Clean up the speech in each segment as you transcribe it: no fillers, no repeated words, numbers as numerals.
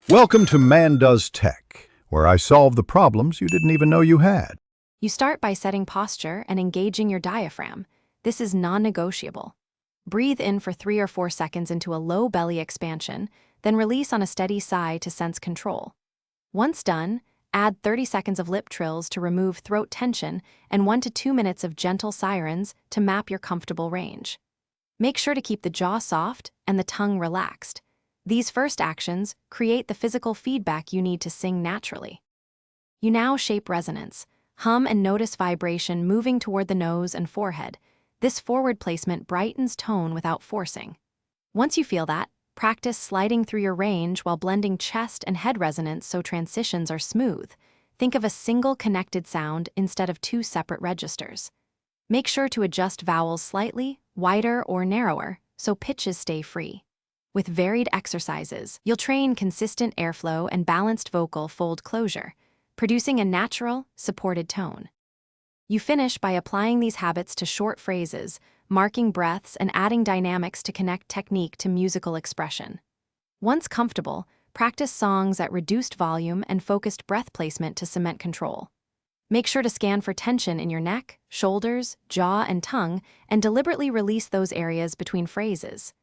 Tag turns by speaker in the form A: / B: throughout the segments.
A: Welcome to Man Does Tech, where I solve the problems you didn't even know you had.
B: You start by setting posture and engaging your diaphragm. This is non-negotiable. Breathe in for 3 or 4 seconds into a low belly expansion, then release on a steady sigh to sense control. Once done, add 30 seconds of lip trills to remove throat tension and 1 to 2 minutes of gentle sirens to map your comfortable range. Make sure to keep the jaw soft and the tongue relaxed. These first actions create the physical feedback you need to sing naturally. You now shape resonance. Hum and notice vibration moving toward the nose and forehead. This forward placement brightens tone without forcing. Once you feel that, practice sliding through your range while blending chest and head resonance so transitions are smooth. Think of a single connected sound instead of 2 separate registers. Make sure to adjust vowels slightly, wider or narrower, so pitches stay free. With varied exercises, you'll train consistent airflow and balanced vocal fold closure, producing a natural, supported tone. You finish by applying these habits to short phrases, marking breaths and adding dynamics to connect technique to musical expression. Once comfortable, practice songs at reduced volume and focused breath placement to cement control. Make sure to scan for tension in your neck, shoulders, jaw, and tongue, and deliberately release those areas between phrases.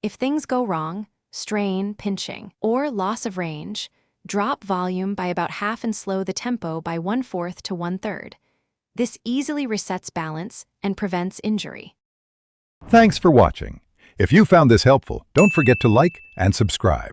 B: If things go wrong, strain, pinching, or loss of range, drop volume by about half and slow the tempo by 1/4 to 1/3. This easily resets balance and prevents injury.
A: Thanks for watching. If you found this helpful, don't forget to like and subscribe.